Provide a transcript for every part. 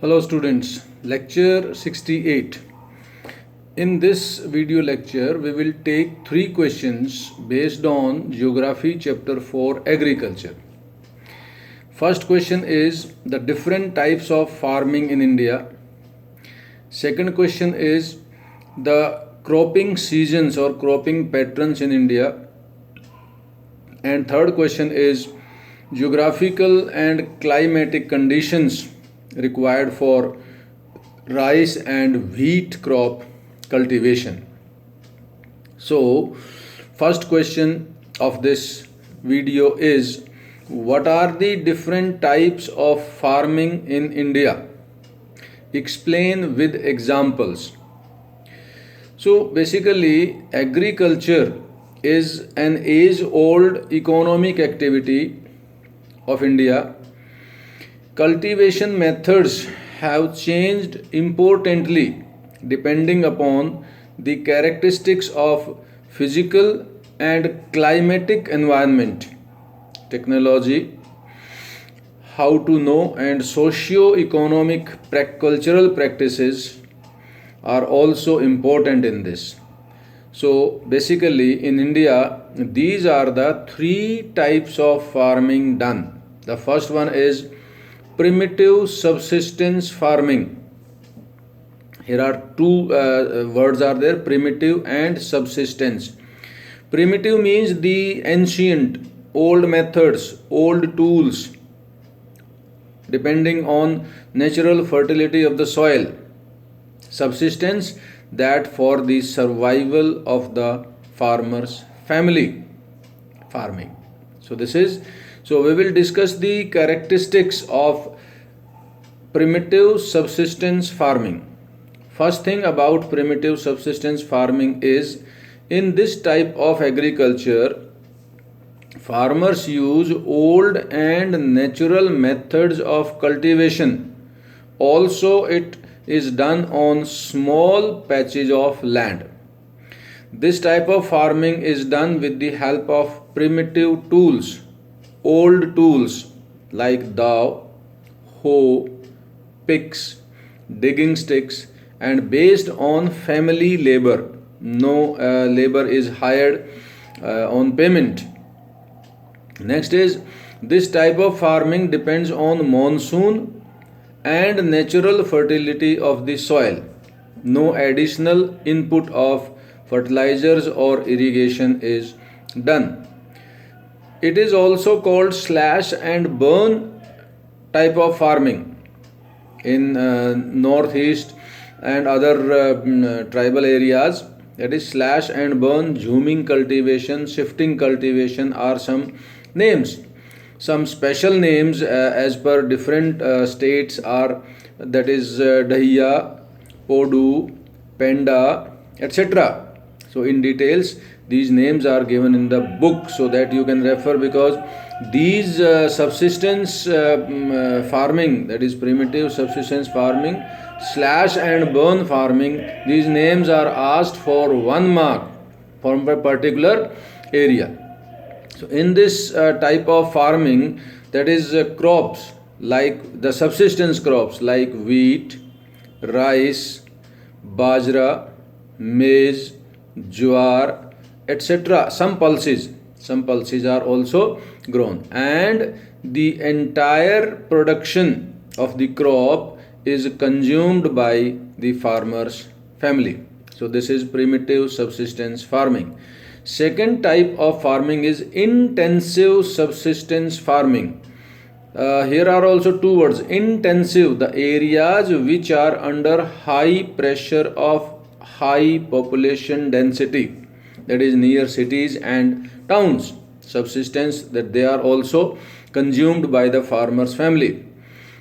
Hello students, lecture 68. In this video lecture, we will take three questions based on Geography chapter 4 Agriculture. First question is the different types of farming in India. Second question is the cropping seasons or cropping patterns in India. And third question is geographical and climatic conditions required for rice and wheat crop cultivation. So, first question of this video is what are the different types of farming in India? Explain with examples. So, basically, agriculture is an age old economic activity of India. Cultivation methods have changed importantly depending upon the characteristics of physical and climatic environment, technology, how to know, and socio-economic cultural practices are also important in this. So basically in India, these are the three types of farming done. The first one is primitive subsistence farming. Here are two words are there, primitive and subsistence. Primitive means the ancient, old methods, old tools, depending on natural fertility of the soil. Subsistence, that for the survival of the farmer's family farming. So we will discuss the characteristics of primitive subsistence farming. First thing about primitive subsistence farming is in this type of agriculture, farmers use old and natural methods of cultivation. Also, it is done on small patches of land. This type of farming is done with the help of primitive tools, old tools like dhow, hoe, picks, digging sticks, and based on family labor. No labor is hired on payment. Next is this type of farming depends on monsoon and natural fertility of the soil. No additional input of fertilizers or irrigation is done. It is also called slash and burn type of farming in northeast and other tribal areas. That is slash and burn, Jhumming cultivation, shifting cultivation are some names. Some special names as per different states are, that is Dahiya, Podu, Penda, etc. So in details these names are given in the book so that you can refer, because these subsistence farming, that is primitive subsistence farming, slash and burn farming, these names are asked for 1 mark from a particular area. So in this type of farming, that is crops like the subsistence crops like wheat, rice, bajra, maize, jowar, etc. Some pulses are also grown, and the entire production of the crop is consumed by the farmer's family. So this is primitive subsistence farming. Second type of farming is intensive subsistence farming. Here are also two words, intensive, the areas which are under high pressure of high population density, that is near cities and towns. Subsistence, that they are also consumed by the farmer's family.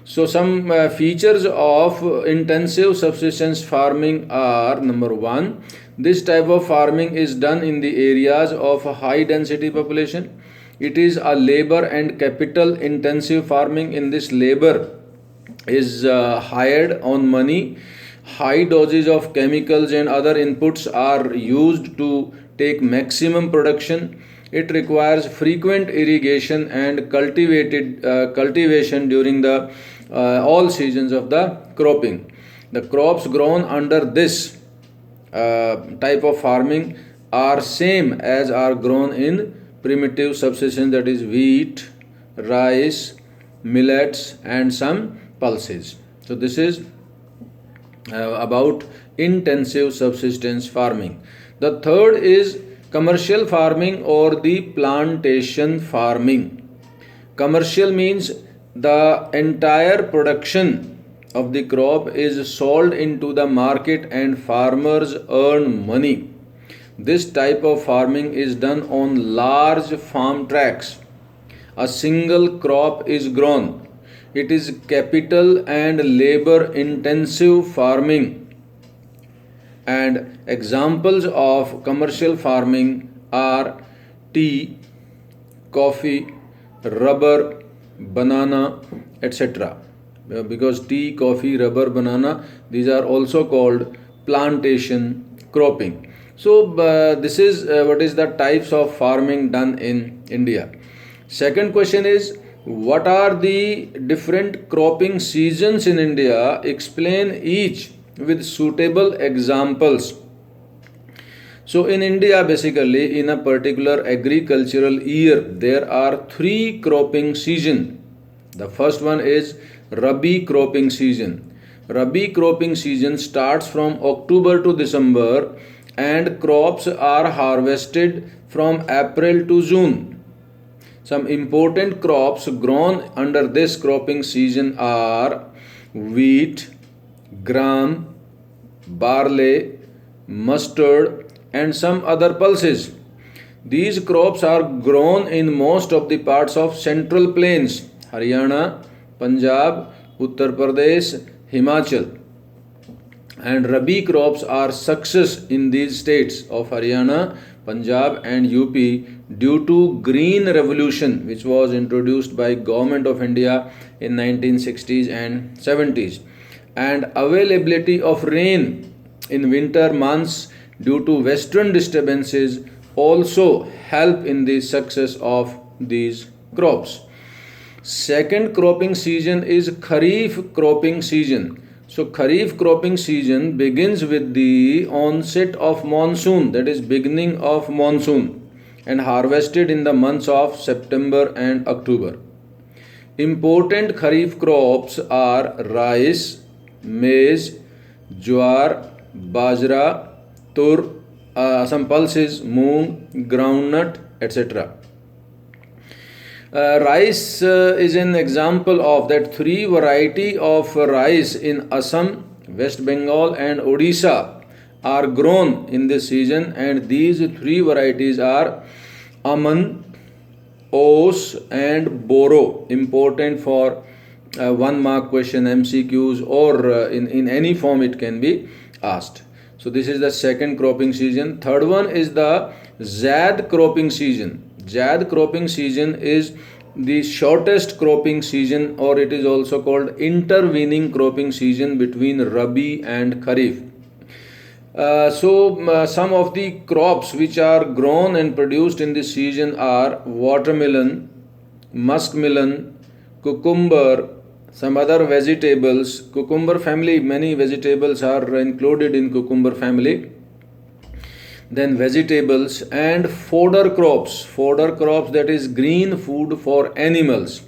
So some features of intensive subsistence farming are: number one, this type of farming is done in the areas of a high density population. It is a labor and capital intensive farming. In this, labor is hired on money. High doses of chemicals and other inputs are used to take maximum production. It requires frequent irrigation and cultivation during the all seasons of the cropping. The crops grown under this type of farming are same as are grown in primitive subsistence, that is wheat, rice, millets and some pulses. So this is about intensive subsistence farming. The third is commercial farming or the plantation farming. Commercial means the entire production of the crop is sold into the market and farmers earn money. This type of farming is done on large farm tracts. A single crop is grown. It is capital and labor intensive farming. And examples of commercial farming are tea, coffee, rubber, banana, etc. Because tea, coffee, rubber, banana, these are also called plantation cropping. So this is what is the types of farming done in India. Second question is, what are the different cropping seasons in India? Explain each with suitable examples. So in India, basically in a particular agricultural year, there are three cropping seasons. The first one is Rabi cropping season. Rabi cropping season starts from October to December and crops are harvested from April to June. Some important crops grown under this cropping season are wheat, gram, barley, mustard and some other pulses. These crops are grown in most of the parts of central plains, Haryana, Punjab, Uttar Pradesh, Himachal. And Rabi crops are success in these states of Haryana, Punjab and UP due to Green Revolution, which was introduced by Government of India in 1960s and 70s, and availability of rain in winter months due to western disturbances also help in the success of these crops. Second cropping season is Kharif cropping season. So Kharif cropping season begins with the onset of monsoon, that is beginning of monsoon, and harvested in the months of September and October. Important Kharif crops are rice, maize, jowar, bajra, tur, some pulses, moong, groundnut, etc. Rice is an example of that. Three variety of rice in Assam, West Bengal and Odisha are grown in this season, and these three varieties are Aman, Os and Boro. Important for 1 mark question, MCQs or in any form it can be asked. So this is the second cropping season. Third one is the Zad cropping season. Zad cropping season is the shortest cropping season, or it is also called intervening cropping season between Rabi and Kharif. Some of the crops which are grown and produced in this season are watermelon, muskmelon, cucumber, some other vegetables. Cucumber family, many vegetables are included in cucumber family. Then vegetables and fodder crops, that is green food for animals.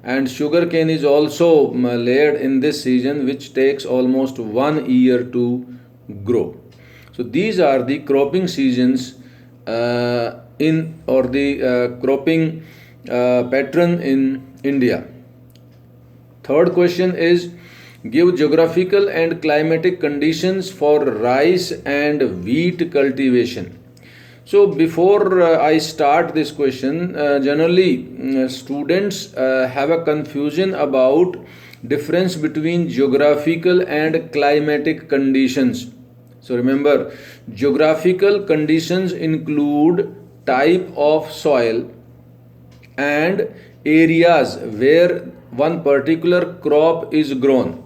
And sugarcane is also layered in this season, which takes almost 1 year to grow. So these are the cropping seasons cropping pattern in India. Third question is, give geographical and climatic conditions for rice and wheat cultivation. So before I start this question, generally students have a confusion about difference between geographical and climatic conditions. So remember, geographical conditions include type of soil and areas where one particular crop is grown,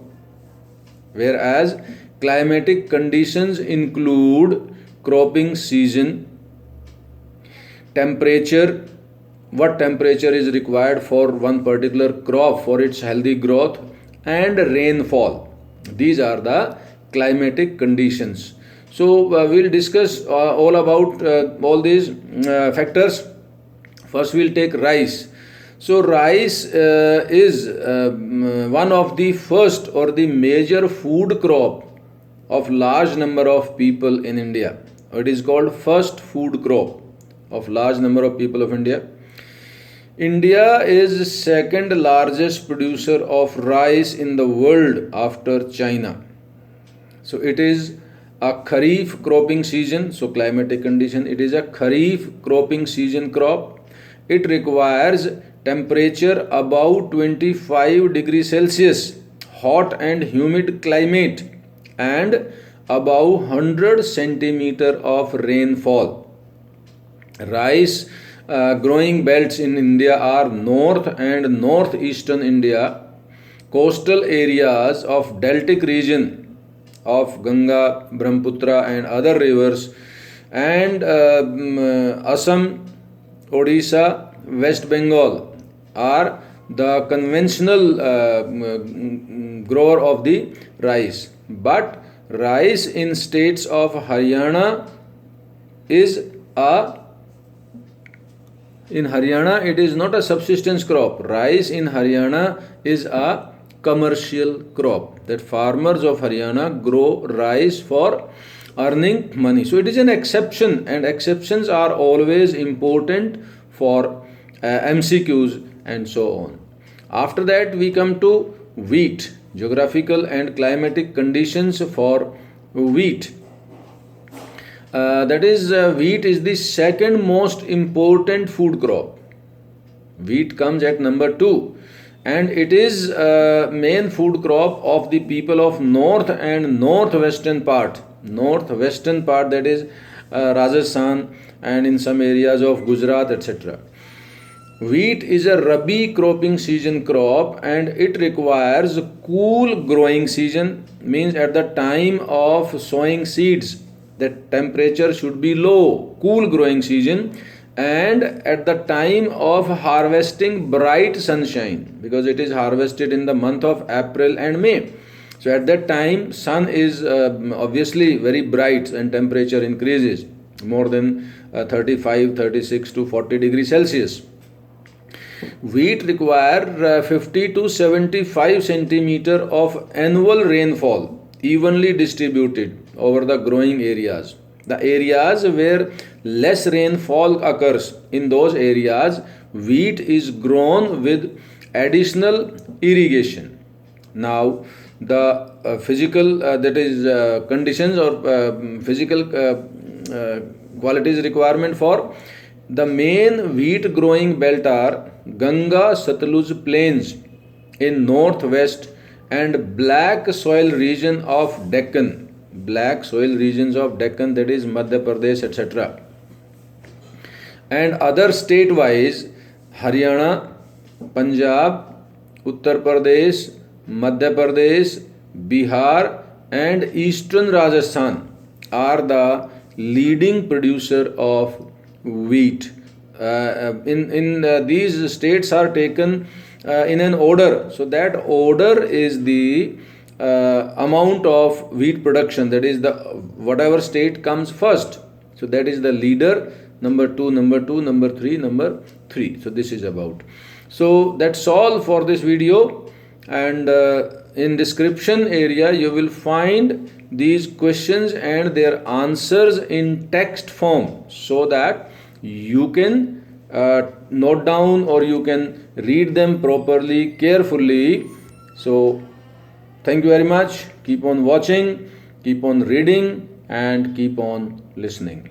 whereas climatic conditions include cropping season, temperature, what temperature is required for one particular crop for its healthy growth, and rainfall. These are the climatic conditions. So we'll discuss all about all these factors. First, we'll take rice. So rice is one of the first or the major food crop of large number of people in India. It is called first food crop of large number of people of India. India is second largest producer of rice in the world after China. So it is a Kharif cropping season. So climatic condition, it is a Kharif cropping season crop. It requires temperature above 25 degrees Celsius, hot and humid climate, and above 100 centimeter of rainfall. Rice growing belts in India are north and northeastern India, coastal areas of deltic region of Ganga, Brahmaputra and other rivers, and Assam, Odisha, West Bengal are the conventional grower of the rice. But rice in states of Haryana is in Haryana it is not a subsistence crop. Rice in Haryana is a commercial crop, that farmers of Haryana grow rice for earning money. So it is an exception, and exceptions are always important for MCQs and so on. After that we come to wheat, geographical and climatic conditions for wheat. Wheat is the second most important food crop. Wheat comes at number 2, and it is main food crop of the people of north and northwestern part, that is Rajasthan and in some areas of Gujarat, etc. Wheat is a Rabi cropping season crop, and it requires cool growing season, means at the time of sowing seeds the temperature should be low, cool growing season, and at the time of harvesting bright sunshine, because it is harvested in the month of April and May. So at that time sun is obviously very bright and temperature increases more than 35, 36 to 40 degrees Celsius. Wheat require 50 to 75 centimeter of annual rainfall, evenly distributed over the growing areas. The areas where less rainfall occurs, in those areas wheat is grown with additional irrigation. Now the physical conditions or physical qualities requirement for the main wheat growing belt are Ganga Satluj plains in northwest and black soil region of Deccan, that is Madhya Pradesh, etc. And other state wise, Haryana, Punjab, Uttar Pradesh, Madhya Pradesh, Bihar and eastern Rajasthan are the leading producer of wheat. These states are taken in an order. So that order is the amount of wheat production, that is the whatever state comes first. So that is the leader, number 2, number 2, number 3, number 3. So this is about. So that's all for this video, and in description area you will find these questions and their answers in text form, so that you can note down or you can read them properly, carefully. So thank you very much. Keep on watching, keep on reading and keep on listening.